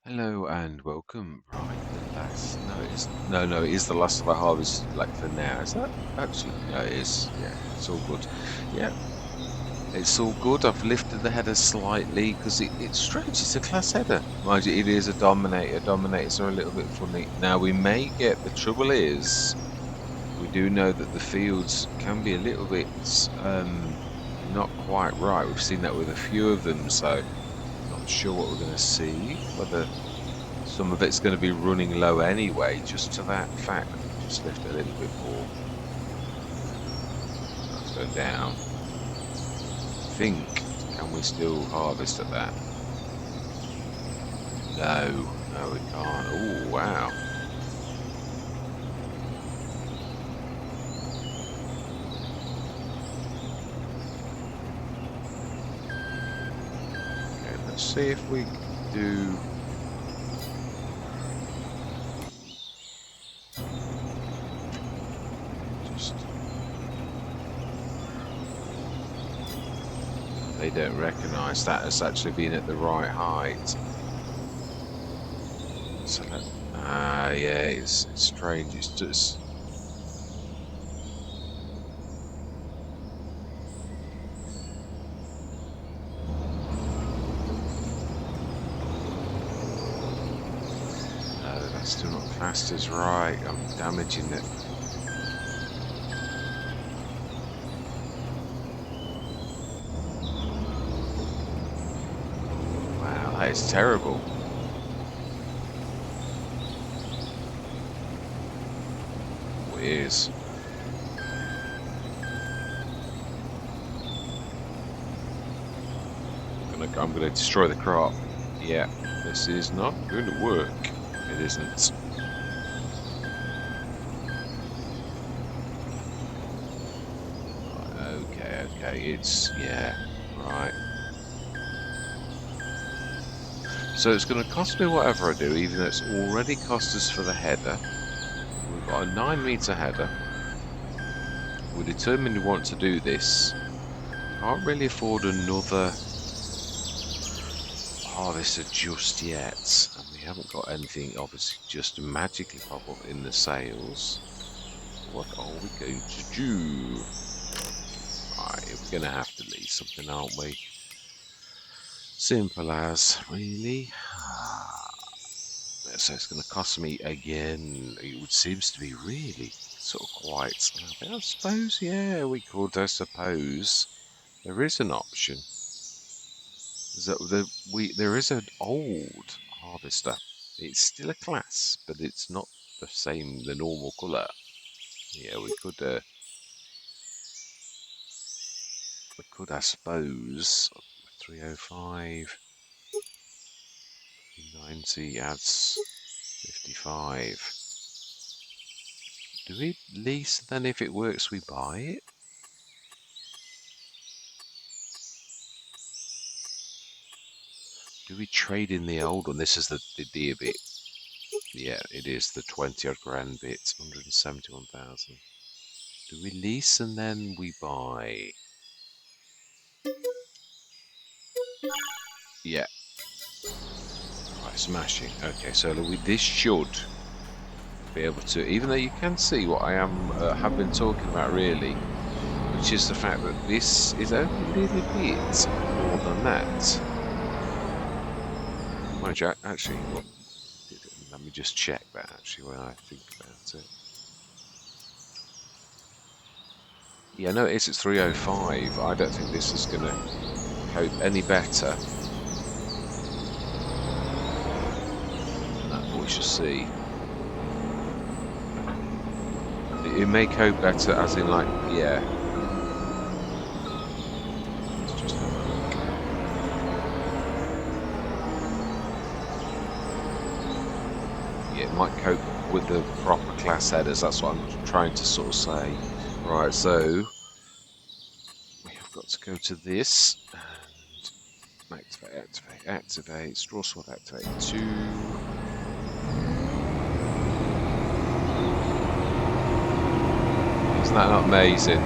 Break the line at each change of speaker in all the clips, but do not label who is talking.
Hello and welcome. Right, the last. No, it is the last of our harvest. Like for now, is that actually? No, it is. Yeah, it's all good. Yeah, it's all good. I've lifted the header slightly because it's strange. It's a class header, mind you. It is a dominator. Dominators are a little bit funny. Now we may get. The trouble is, we do know that the fields can be a little bit not quite right. We've seen that with a few of them, so not sure what we're going to see. Whether some of it's going to be running low anyway, just to that fact. Let me just lift a little bit more. Let's go down. Can we still harvest at that? No, we can't. Oh, wow. Okay, let's see if we do. They don't recognise that as actually being at the right height. So yeah, it's strange. It's just. No, that's still not fast as right. I'm damaging it. Wow, that is terrible. It is. I'm going to destroy the crop. Yeah, this is not going to work. It isn't. Okay, it's, yeah, right. So it's going to cost me whatever I do, even though it's already cost us for the header. We've got a 9-meter header. We're determined we want to do this. Can't really afford another harvester just yet, and we haven't got anything obviously just magically pop up in the sales. What are we going to do? Right, we're going to have to leave something, aren't we? Simple as, really. So it's going to cost me again. It seems to be really sort of quite. I suppose, yeah, we could. I suppose there is an option. There is an old harvester. It's still a class, but it's not the same, the normal colour. Yeah, we could, I suppose, 305, 90 adds 55. Do we lease then? If it works, we buy it? Do we trade in the old one? This is the dear bit. Yeah, it is the 20 odd grand bit, 171,000. Do we lease and then we buy? Yeah. Right, smashing. Okay, so this should be able to, even though you can see what I have been talking about really, which is the fact that this is only a little bit more than that. Mind you, actually, let me just check that actually when I think about it. Yeah, no, it's 305. I don't think this is going to cope any better. We shall see. It may cope better, as in, like, yeah. Let's just have a look. Yeah, it might cope with the proper class headers. That's what I'm trying to sort of say. Right, so we have got to go to this and activate. Straw sword activate 2. Isn't that not amazing?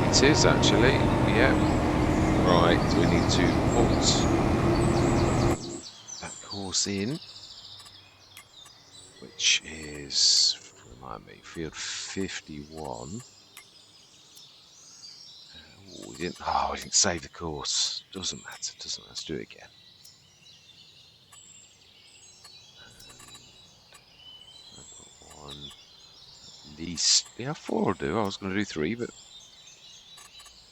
It is actually, yeah. Right, we need to put that course in, which is, remind me, field 51. We didn't save the course. Doesn't matter, doesn't matter. Let's do it again. And I put 1 at least. Yeah, 4 will do. I was going to do 3, but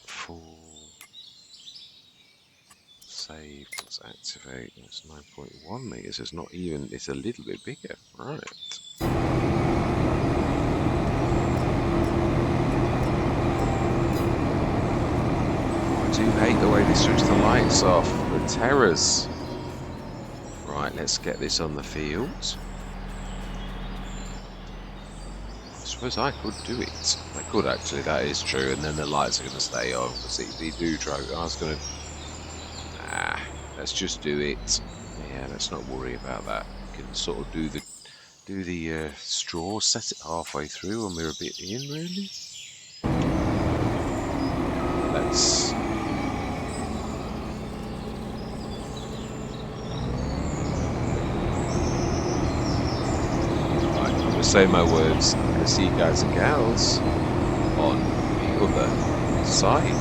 4. Save, let's activate. That's 9.1 meters. It's not even, it's a little bit bigger. Right. I do hate the way they switch the lights off. The terrors. Right, let's get this on the field. I suppose I could do it. I could actually, that is true. And then the lights are going to stay on because they do try. I was going to. Nah, let's just do it. Yeah, let's not worry about that. We can sort of do the straw, set it halfway through when we're a bit in, really. Let's. Right, I'm going to say my words. I'm going to see you guys and gals on the other side.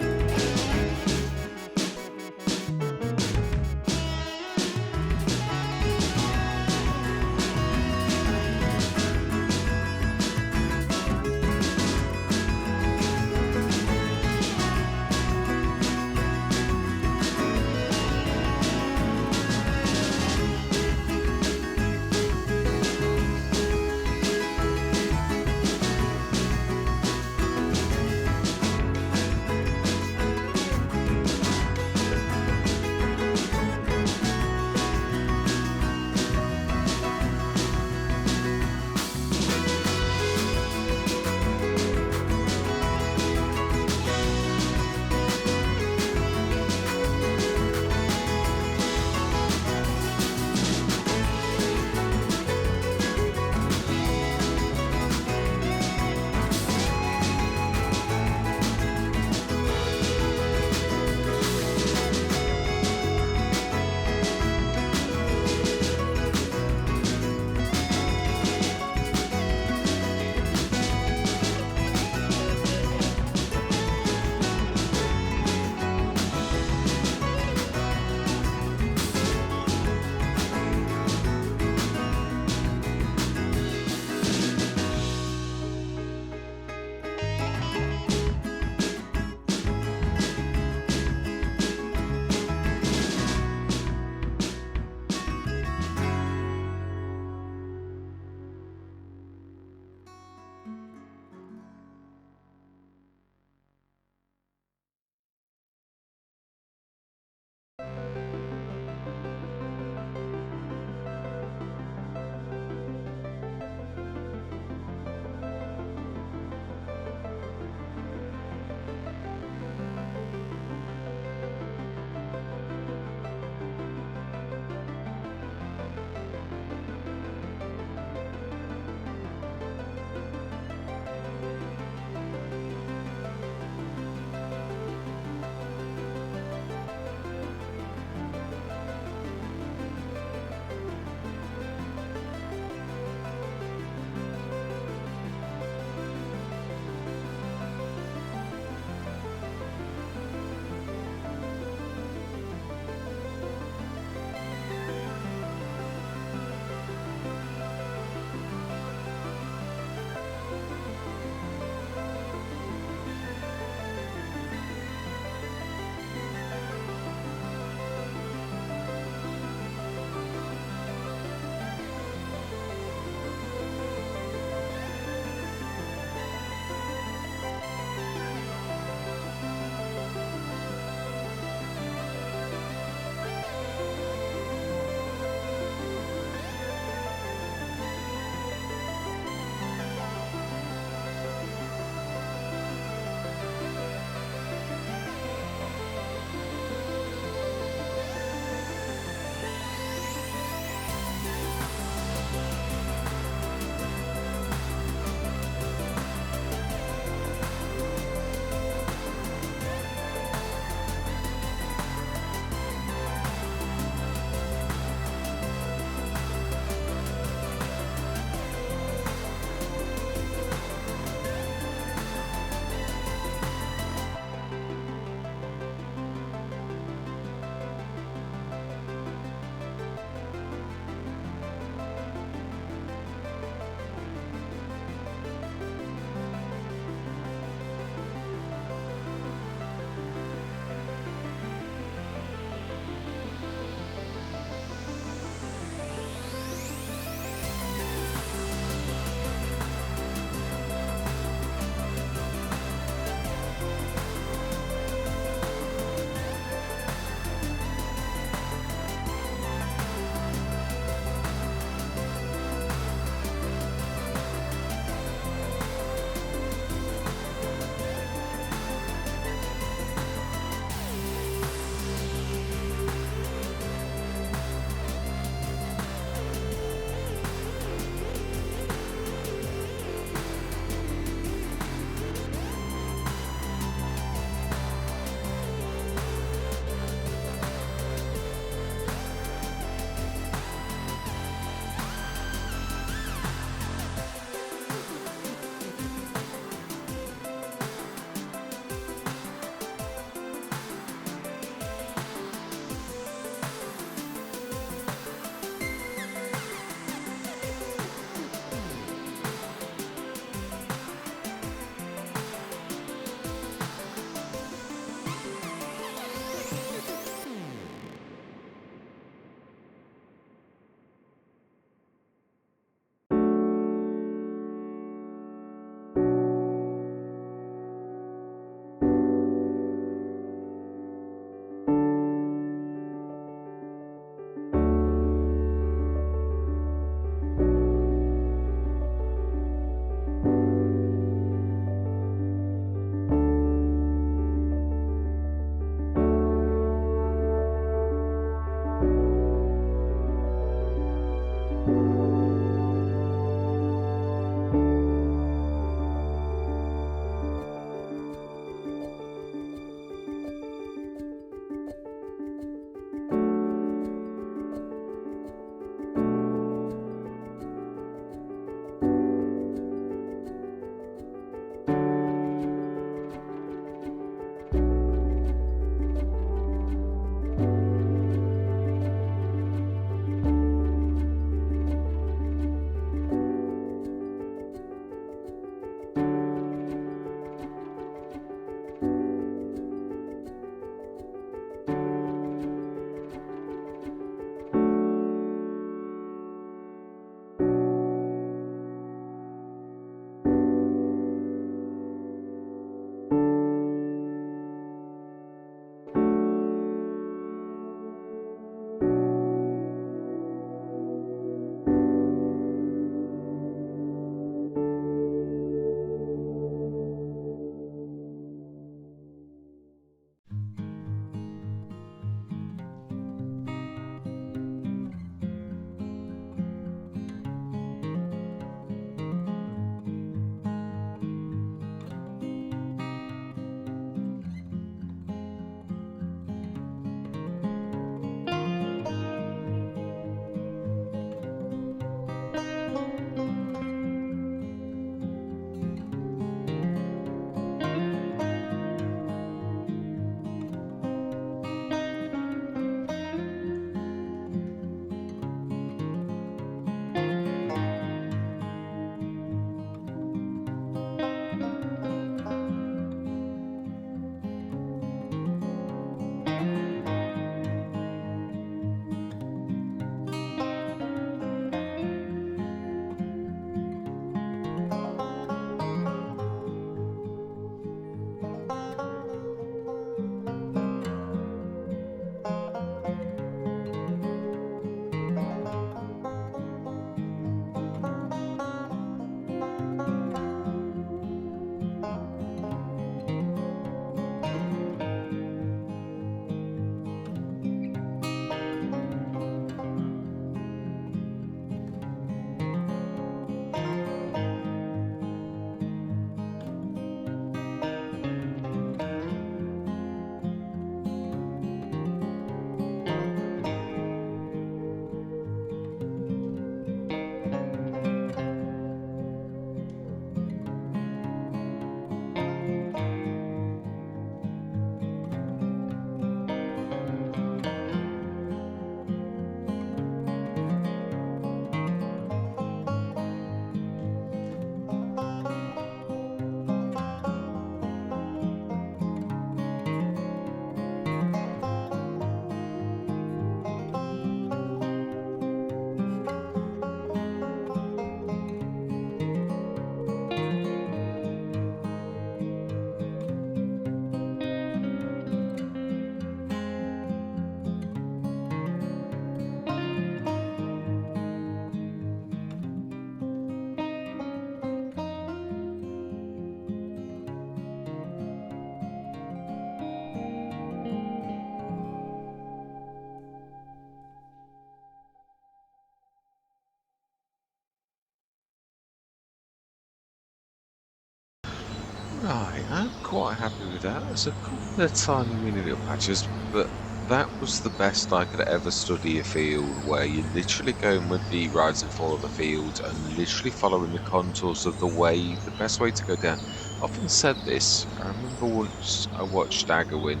Right, I'm quite happy with that. There's a couple of tiny mini little patches, but that was the best I could ever study a field where you're literally going with the rise and fall of the field and literally following the contours of the way, the best way to go down. I often said this. I remember once I watched Agawin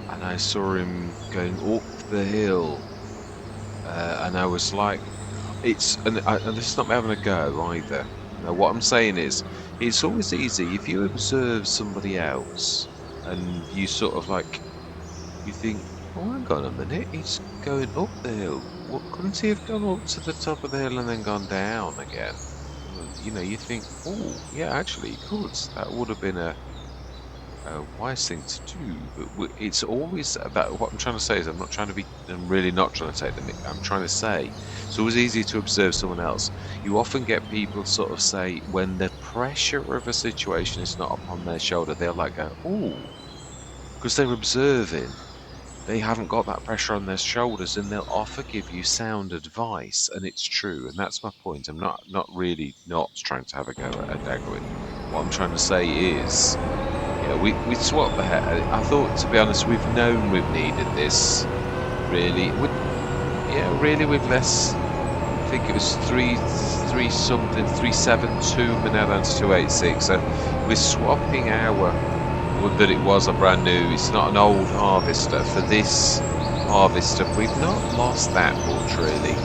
and I saw him going up the hill, and I was like, and this is not me having a go either. Now, what I'm saying is, it's always easy if you observe somebody else and you sort of like, you think, oh, hang on a minute, he's going up the hill. What, couldn't he have gone up to the top of the hill and then gone down again? You know, you think, oh, yeah, actually, he could. That would have been a wise thing to do, but it's always that. What I'm trying to say is, I'm really not trying to take the mick. I'm trying to say it's always easy to observe someone else. You often get people sort of say when the pressure of a situation is not upon their shoulder, they'll like go, oh, because they're observing. They haven't got that pressure on their shoulders, and they'll often give you sound advice, and it's true. And that's my point. I'm not really not trying to have a go at Dagwin. What I'm trying to say is yeah, we swapped the head. I thought, to be honest, we've known we've needed this. Really, yeah, really, with less. I think it was three something, 372. We're now down to 286. So we're swapping our. Well, that it was a brand new. It's not an old harvester for this harvester. We've not lost that much really.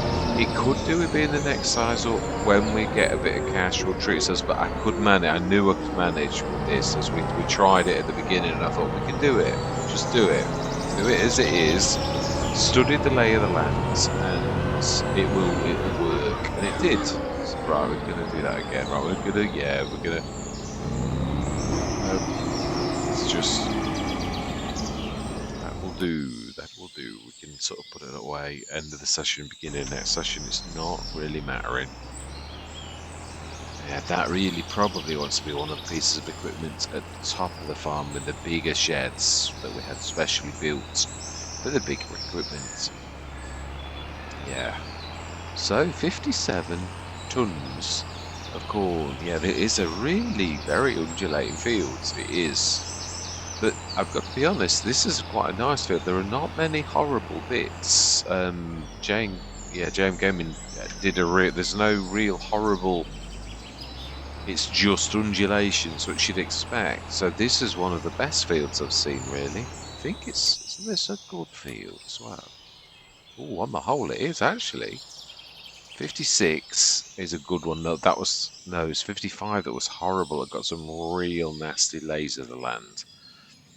It could do with being the next size up when we get a bit of cash will treat us, but I could manage. I knew I could manage with this as we tried it at the beginning, and I thought we can do it. Just do it as it is. Study the lay of the lands, and it'll work, and it did. So, right, we're gonna do that again. Right, we're gonna. It's just that will do. That will do. We can sort of put it away. End of the session, beginning of next session. It's not really mattering. Yeah, that really probably wants to be one of the pieces of equipment at the top of the farm with the bigger sheds that we had specially built for the bigger equipment. Yeah. So 57 tons of corn. Yeah, it is a really very undulating field. It is. But I've got to be honest, this is quite a nice field. There are not many horrible bits. JMGaming did there's no real horrible. It's just undulations, which you'd expect. So this is one of the best fields I've seen, really. I think isn't this a good field as well? Oh, on the whole, it is actually. 56 is a good one. No, it's 55 that was horrible. It got some real nasty lays of the land.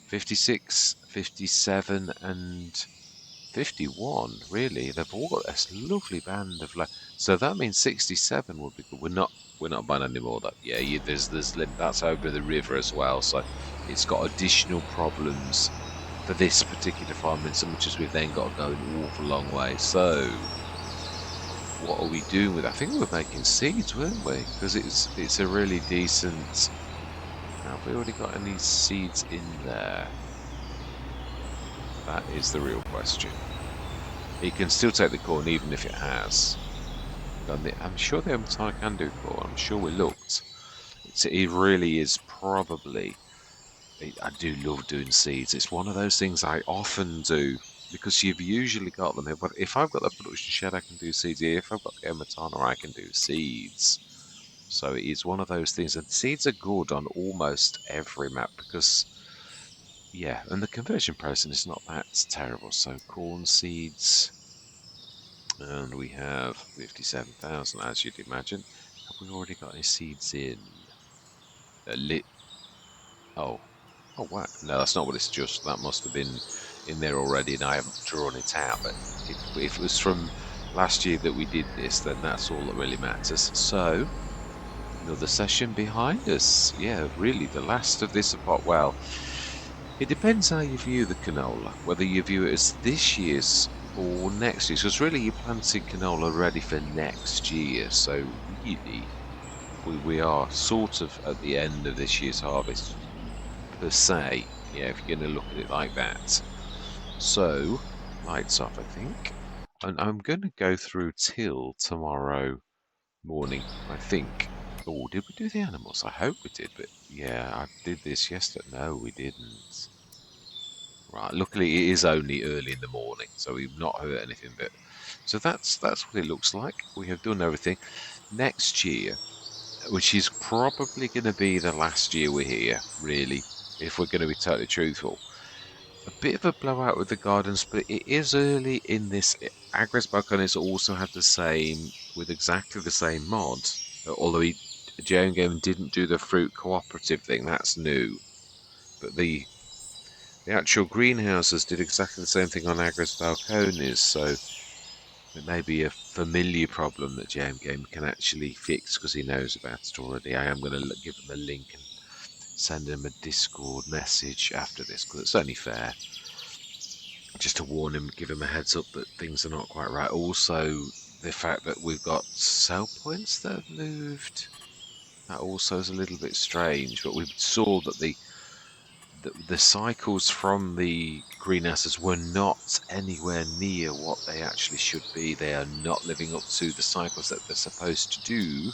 56, 57, and 51, really. They've all got this lovely band of so that means 67 would be good. We're not buying any more. That there's that's over the river as well, so it's got additional problems for this particular farm in so much as we've then got to go an awful long way. So what are we doing with? I think we were making seeds, weren't we? Because it's a really decent. Have we already got any seeds in there? That is the real question. It can still take the corn even if it has. I'm sure the Amazon can do corn. I'm sure we looked. It really is probably. I do love doing seeds. It's one of those things I often do because you've usually got them here. But if I've got the production shed, I can do seeds here. If I've got the Ematana, I can do seeds. So it is one of those things. And seeds are good on almost every map because yeah, and the conversion process is not that terrible. So corn seeds, and we have 57,000, as you'd imagine. Have we already got any seeds in? Lit. Oh, oh wow! No, that's not what it's just. That must have been in there already, and I haven't drawn it out. But if it was from last year that we did this, then that's all that really matters. So another session behind us. Yeah, really, the last of this pot. Well, it depends how you view the canola, whether you view it as this year's or next year's, because really you're planting canola ready for next year. So really, we are sort of at the end of this year's harvest, per se. Yeah, if you're going to look at it like that. So, lights off, I think. And I'm going to go through till tomorrow morning, I think. Oh, did we do the animals? I hope we did, but yeah, I did this yesterday. No, we didn't. Right, luckily it is only early in the morning, so we've not hurt anything. But so that's what it looks like. We have done everything. Next year, which is probably going to be the last year we're here, really, if we're going to be totally truthful. A bit of a blowout with the gardens, but it is early in this. Agris Balcones also had the same, with exactly the same mod, although JMGaming didn't do the fruit cooperative thing. That's new, but the actual greenhouses did exactly the same thing on Agris Balcones, so it may be a familiar problem that JMGaming can actually fix because he knows about it already. I am going to give him a link and send him a Discord message after this because it's only fair. Just to warn him, give him a heads up that things are not quite right. Also, the fact that we've got sell points that have moved, that also is a little bit strange. But we saw that the cycles from the greenhouses were not anywhere near what they actually should be. They are not living up to the cycles that they're supposed to do.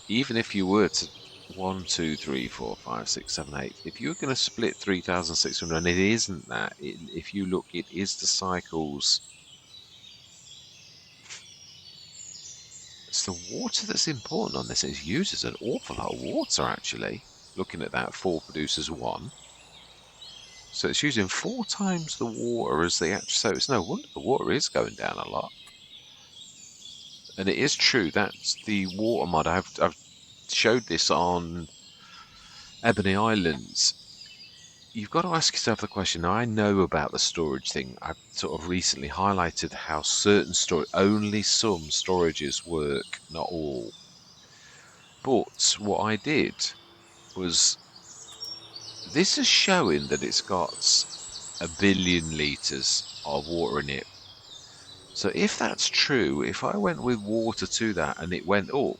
Even if you were to 1, 2, 3, 4, 5, 6, 7, 8. If you're going to split 3,600, and it isn't that. If you look, it is the cycles. It's the water that's important on this. It uses an awful lot of water, actually. Looking at that, 4 produces 1. So it's using 4 times the water as the actual. So it's no wonder the water is going down a lot. And it is true, that's the water mod. I've showed this on Ebony Islands. You've got to ask yourself the question. Now, I know about the storage thing. I've sort of recently highlighted how certain only some storages work, not all. But what I did was, this is showing that it's got 1 billion litres of water in it. So if that's true, if I went with water to that and it went up,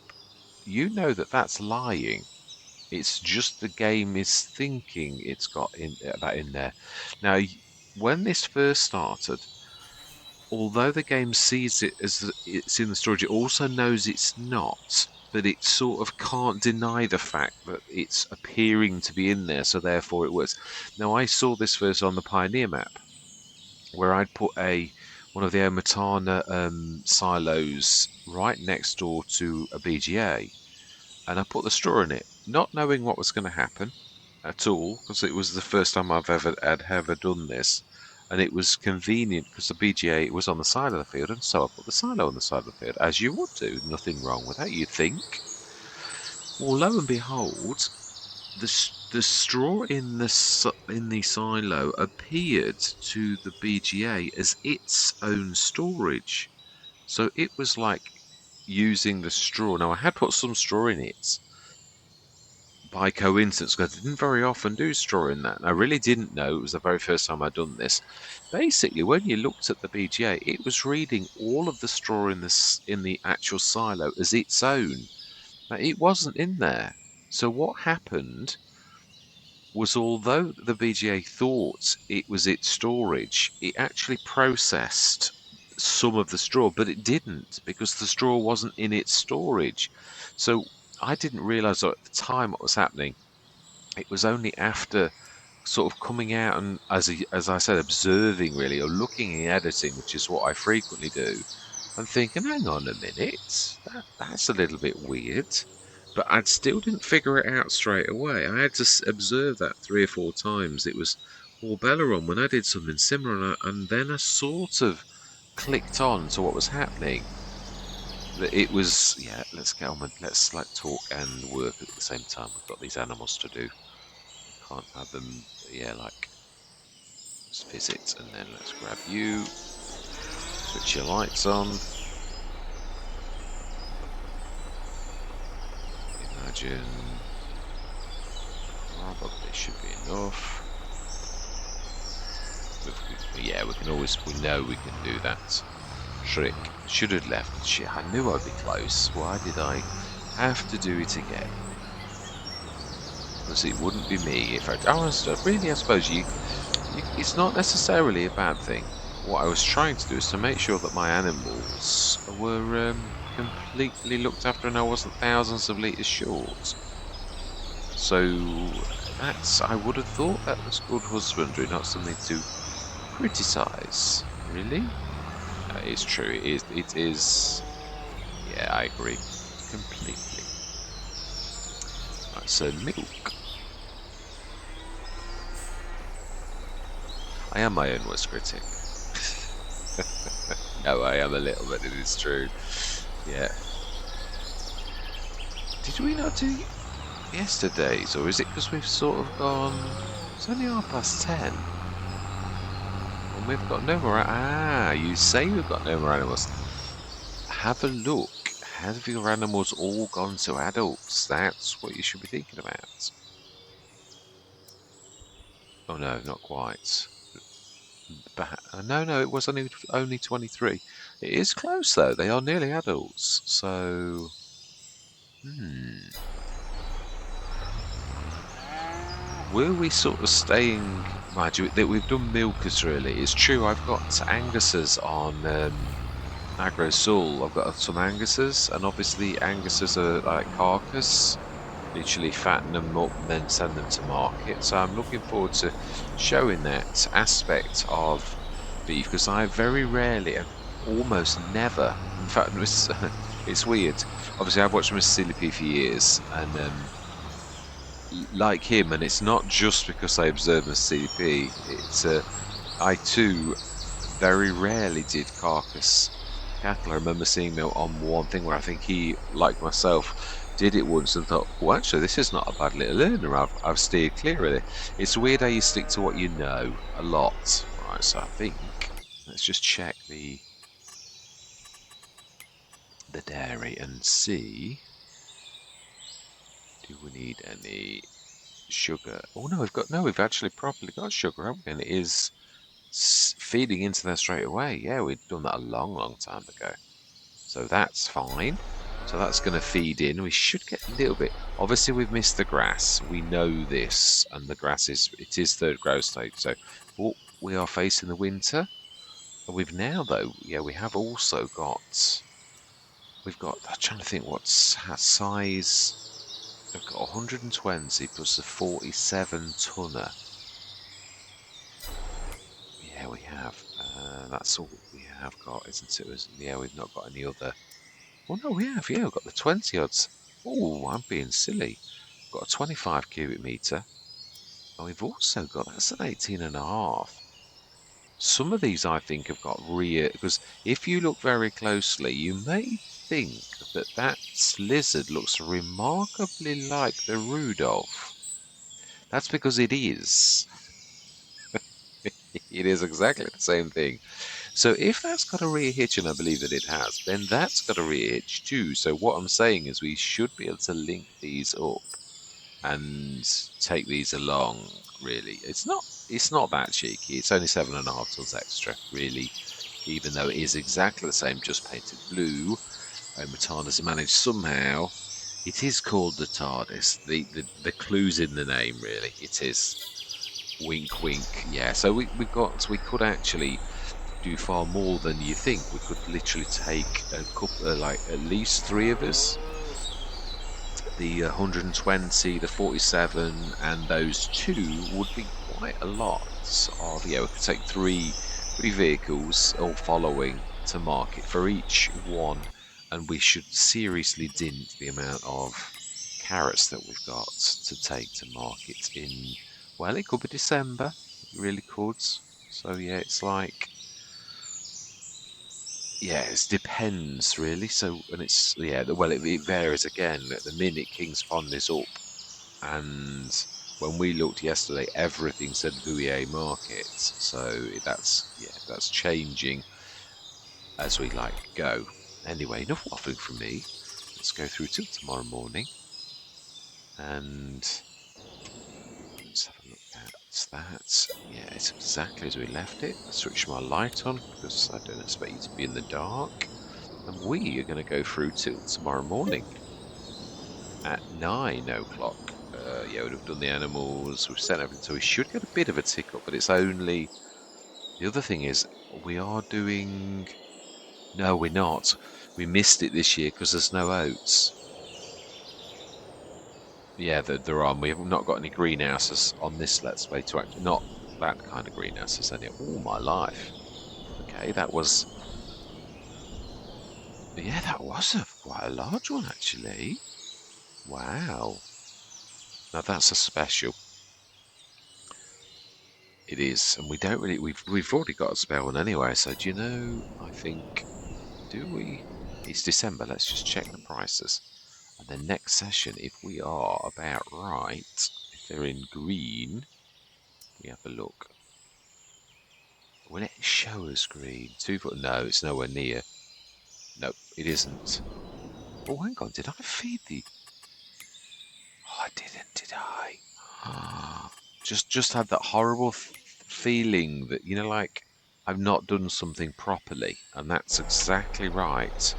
you know that that's lying. It's just the game is thinking it's got that in there. Now, when this first started, although the game sees it as it's in the storage, it also knows it's not, but it sort of can't deny the fact that it's appearing to be in there, so therefore it works. Now, I saw this first on the Pioneer map, where I'd put one of the Omatana silos right next door to a BGA, and I put the straw in it, not knowing what was going to happen at all, because it was the first time I've ever done this, and it was convenient because the BGA was on the side of the field, and so I put the silo on the side of the field, as you would do. Nothing wrong with that, you'd think. Well, lo and behold, the straw in the silo appeared to the BGA as its own storage, so it was like using the straw. Now, I had put some straw in it by coincidence, because I didn't very often do straw in that, and I really didn't know. It was the very first time I'd done this. Basically, when you looked at the BGA, it was reading all of the straw in the actual silo as its own. Now, it wasn't in there. So what happened was, although the BGA thought it was its storage, it actually processed some of the straw, but it didn't, because the straw wasn't in its storage. So I didn't realise at the time what was happening. It was only after sort of coming out and, as I said, observing really, or looking and editing, which is what I frequently do, and thinking, hang on a minute, that's a little bit weird. But I still didn't figure it out straight away. I had to observe that 3 or 4 times. It was, well, Belleron, when I did something similar, and then I sort of clicked on to what was happening. That it was, yeah, let's get on with, let's like talk and work at the same time. We've got these animals to do. Can't have them, yeah, like, let's visit, and then let's grab you, switch your lights on. Imagine, probably should be enough. Yeah, we can always, we know we can do that trick. Should have left. Shit, I knew I'd be close. Why did I have to do it again? Because it wouldn't be me if I. Really, I suppose it's not necessarily a bad thing. What I was trying to do is to make sure that my animals were completely looked after and I wasn't thousands of litres short. So that's, I would have thought that was good husbandry, not something to criticise. Really? It's true. It is. Yeah, I agree completely. Right, so milk. I am my own worst critic. No, I am a little bit. It is true. Yeah. Did we not do yesterday's, or is it because we've sort of gone? It's only 10:30, and we've got no more. Ah, you say we've got no more animals. Have a look. Have your animals all gone to adults? That's what you should be thinking about. Oh no, not quite. No, it was only 23. It is close though. They are nearly adults. So, were we sort of staying? Mind you, that we've done milkers really. It's true. I've got Angus's on Agro Soul. I've got some Angus's, and obviously Angus's are like carcass. Literally fatten them up and then send them to market. So I'm looking forward to showing that aspect of beef because I very rarely, almost never, in fact, it's weird. Obviously, I've watched Mr. CDP for years, and like him, and it's not just because I observe Mr. CDP. It's I too very rarely did carcass cattle. I remember seeing him on one thing where I think he, like myself, did it once and thought, well, actually, this is not a bad little learner. I've steered clear of it. It's weird how you stick to what you know a lot. Right, so I think, let's just check the dairy and see, do we need any sugar? Oh, no, we've actually properly got sugar, haven't we? And it is feeding into there straight away. Yeah, we'd done that a long, long time ago. So that's fine. So that's going to feed in. We should get a little bit. Obviously, we've missed the grass. We know this, and the grass is third growth stage. So we are facing the winter. We've now though, yeah, we have also got. We've got. I'm trying to think what size. We've got 120 plus a 47 tonner. Yeah, we have. That's all we have got, isn't it? Yeah, we've not got any other. Oh no, we have. Yeah, we've got the 20 odds. Oh, I'm being silly. We've got a 25 cubic meter. And we've also got, that's an 18 and a half. Some of these I think have got rear, because if you look very closely, you may think that that lizard looks remarkably like the Rudolph. That's because it is. It is exactly the same thing. So if that's got a rear hitch, and I believe that it has, then that's got a rear hitch too. So what I'm saying is we should be able to link these up and take these along. Really, it's not that cheeky. It's only 7.5 tons extra, really, even though it is exactly the same, just painted blue. And Matan has managed somehow. It is called the TARDIS. The clue's in the name, really. It is. Wink, wink. Yeah. So we could actually do far more than you think. We could literally take a couple, like at least three of us, the 120, the 47, and those two would be quite a lot of. Yeah, we could take three vehicles all following to market for each one, and we should seriously dint the amount of carrots that we've got to take to market in. Well, it could be December. It really could. So yeah, it's like. Yeah, it depends really. So, and it's yeah. Well, it varies again. At the minute, King's Pond is up, and when we looked yesterday, everything said Vouilly Market. So that's changing as we like go. Anyway, enough waffling from me. Let's go through till tomorrow morning, and let's have a look at that. Yeah, it's exactly as we left it. I switched my light on because I don't expect you to be in the dark. And we are going to go through till tomorrow morning at 9 o'clock. Yeah, we'd have done the animals, we've sent everything, so we should get a bit of a tick up, but it's only. The other thing is, we are doing. No, we're not. We missed it this year because there's no oats. Yeah, there are. We have not got any greenhouses on this Let's Play to actually, not that kind of greenhouses anyway. All my life. Okay, that was, yeah, that was quite a large one actually. Wow. Now that's a special. It is, and we don't really. We've already got a spare one anyway. So do you know? I think. Do we? It's December. Let's just check the prices. And then next session, if we are about right, if they're in green, we have a look. Will it show us green? 2 foot? No, it's nowhere near. No, it isn't. Oh, hang on. Did I feed the? Oh, I didn't, did I? Just had that horrible feeling that, you know, like I've not done something properly, and that's exactly right.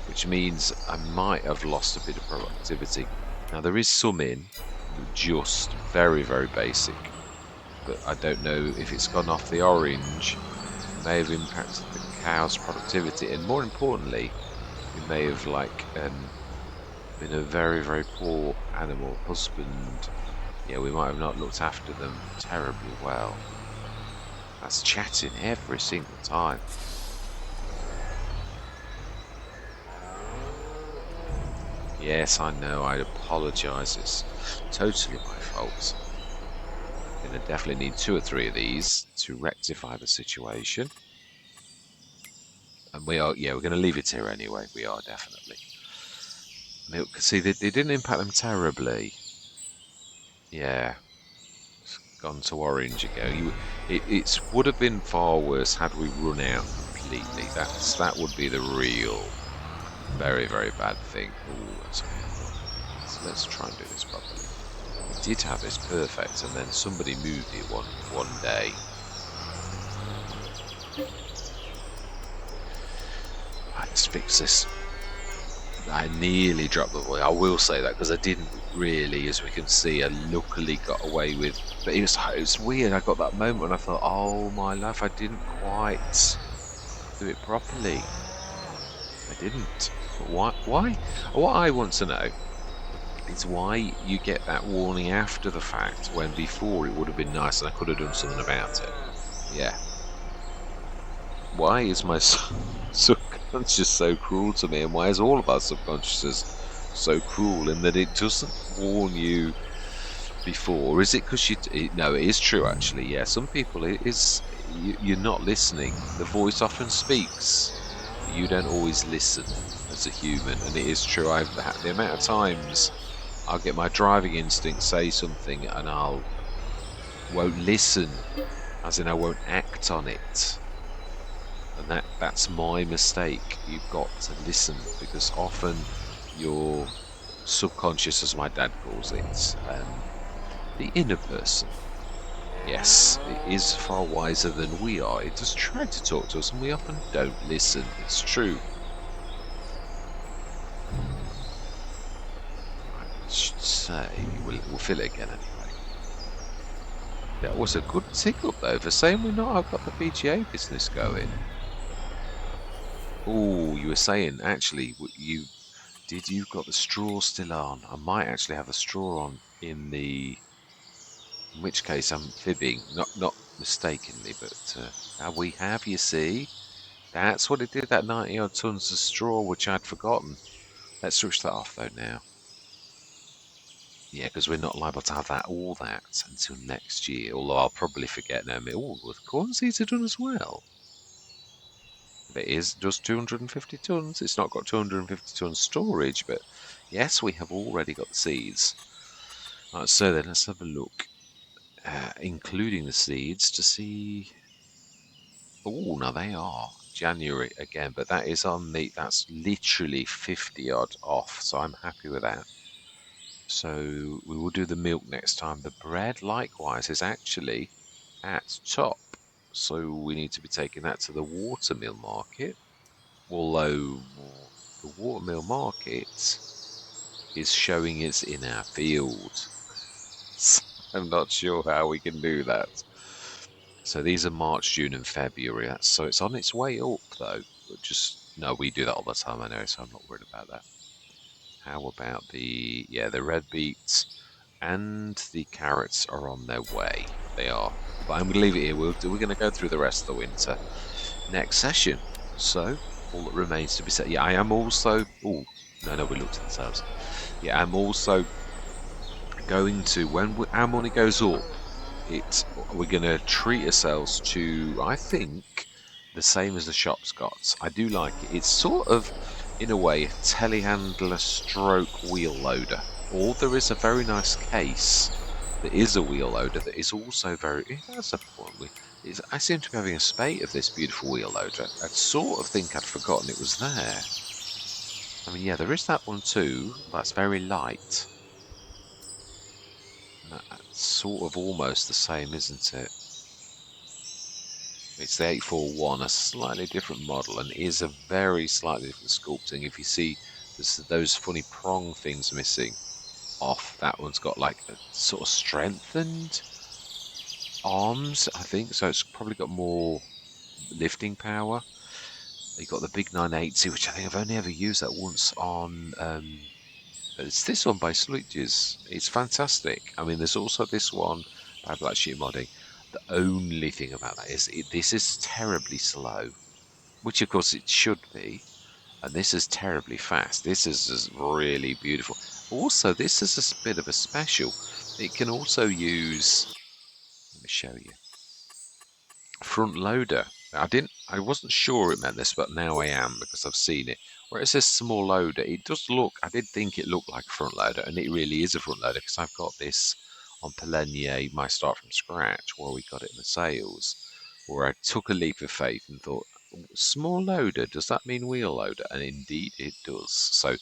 Which means I might have lost a bit of productivity. Now there is some in, just very, very basic, but I don't know if it's gone off the orange. It may have impacted the cow's productivity, and more importantly, it may have been a very, very poor animal husband. Yeah, we might have not looked after them terribly well. That's chatting every single time. Yes, I know, I apologise. It's totally my fault. Gonna definitely need 2 or 3 of these to rectify the situation. And we are, yeah, we're gonna leave it here anyway. We are definitely. Milk, see, they didn't impact them terribly. Yeah, it's gone to orange again. It would have been far worse had we run out completely. That would be the real, very, very bad thing. Oh, that's okay. Let's try and do this properly. We did have this perfect, and then somebody moved it one day. Right, let's fix this. I nearly dropped the voice. I will say that because I didn't really, as we can see, I luckily got away with. But it was weird. I got that moment when I thought, oh my life, I didn't quite do it properly. I didn't. But why? Why? What I want to know is why you get that warning after the fact when before it would have been nice and I could have done something about it. Yeah. Why is my subconscious so cruel to me, and why is all of our subconsciouses so cruel in that it doesn't warn you before? Is it because you? No, it is true actually. Yeah, some people it is you're not listening. The voice often speaks, but you don't always listen as a human, and it is true. I've had the amount of times I'll get my driving instinct say something, and won't listen, as in I won't act on it. And that's my mistake. You've got to listen, because often your subconscious, as my dad calls it, the inner person, yes, it is far wiser than we are. It does try to talk to us, and we often don't listen. It's true. I should say we'll fill it again anyway. That was a good tick up though, for saying we've not got the PGA business going. Oh, you were saying actually you've got the straw still on. I might actually have a straw on in which case I'm fibbing, not mistakenly, but we have, you see. That's what it did, that 90 odd tons of straw, which I'd forgotten. Let's switch that off though now. Yeah, because we're not liable to have all that until next year, although I'll probably forget now. Oh, the corn seeds are done as well. It is just 250 tons. It's not got 250 tons storage, but yes, we have already got the seeds. Right, so then let's have a look, including the seeds, to see. Oh, now they are January again, but that is that's literally 50 odd off, so I'm happy with that. So we will do the milk next time. The bread, likewise, is actually at top, so we need to be taking that to the watermill market. Although the watermill market is showing it's in our field. So I'm not sure how we can do that. So these are March, June, and February. So it's on its way up, though. just no, we do that all the time. I know, so I'm not worried about that. How about the red beets and the carrots are on their way. They are, but I'm going to leave it here. We're going to go through the rest of the winter next session. So all that remains to be said. Yeah, I am also. Oh no, we looked at the sales. Yeah, I'm also going to when our money goes up. We're going to treat ourselves to, I think, the same as the shop's got. I do like it. It's sort of, in a way, a telehandler stroke wheel loader. Or there is a very nice case that is a wheel loader that is also very. That's a point. I seem to be having a spate of this beautiful wheel loader. I'd sort of think I'd forgotten it was there. I mean, yeah, there is that one too. That's very light. That's sort of almost the same, isn't it? It's the 841, a slightly different model, and is a very slightly different sculpting. If you see those funny prong things missing off, that one's got like a sort of strengthened arms, I think. So it's probably got more lifting power. You've got the big 980, which I think I've only ever used that once on. It's this one by Sludges. It's fantastic. I mean, there's also this one by Black Sheep Modding. The only thing about that is this is terribly slow, which of course it should be, and this is terribly fast. This is really beautiful. Also, this is a bit of a special. It can also use. Let me show you. Front loader. I wasn't sure it meant this, but now I am because I've seen it. Where it says small loader, it does look. I did think it looked like a front loader, and it really is a front loader because I've got this on Pelenier, my start from scratch, where we got it in the sales, where I took a leap of faith and thought, small loader, does that mean wheel loader? And indeed it does. So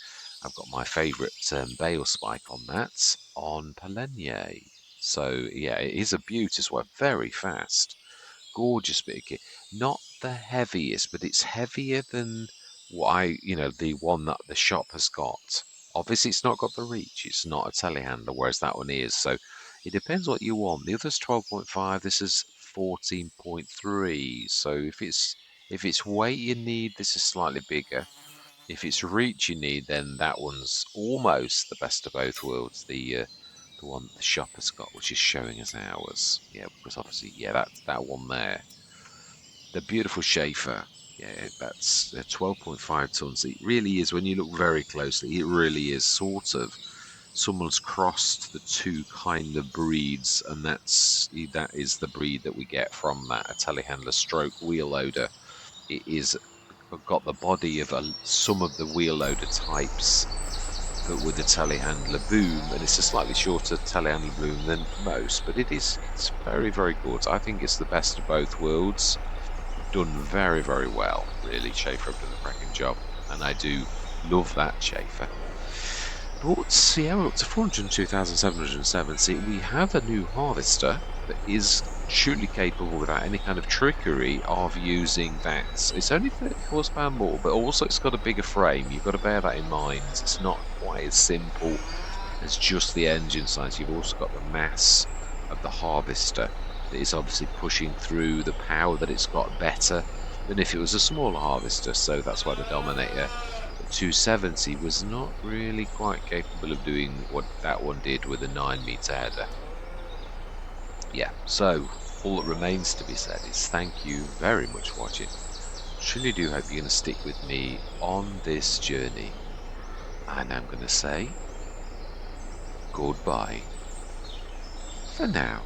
I've got my favourite bale spike on that on Pelenier. So yeah, it is a beauty as well, very fast. Gorgeous bit of kit. Not the heaviest, but it's heavier than the one that the shop has got. Obviously, it's not got the reach. It's not a telehandler, whereas that one is. So it depends what you want. The other's 12.5. This is 14.3. So if it's weight you need, this is slightly bigger. If it's reach you need, then that one's almost the best of both worlds. The one that the shop has got, which is showing us ours. Yeah, because obviously, yeah, that one there. The beautiful Schaefer. Yeah, that's 12.5 tons. It really is, when you look very closely, it really is sort of someone's crossed the two kind of breeds, and that is the breed that we get from that, a telehandler stroke wheel loader. It is got the body of some of the wheel loader types, but with a telehandler boom, and it's a slightly shorter telehandler boom than most, but it's very, very good. I think it's the best of both worlds. Done very, very well, really. Schaefer have done a cracking job, and I do love that Schaefer. But yeah, we're up to 402,770. We have a new harvester that is truly capable, without any kind of trickery, of using that. It's only 30 horsepower more, but also it's got a bigger frame. You've got to bear that in mind. It's not quite as simple as just the engine size. You've also got the mass of the harvester that is obviously pushing through the power that it's got better than if it was a smaller harvester. So that's why the Dominator 270 was not really quite capable of doing what that one did with a 9-meter header. Yeah, so all that remains to be said is thank you very much for watching. Truly do hope you're going to stick with me on this journey. And I'm going to say goodbye for now.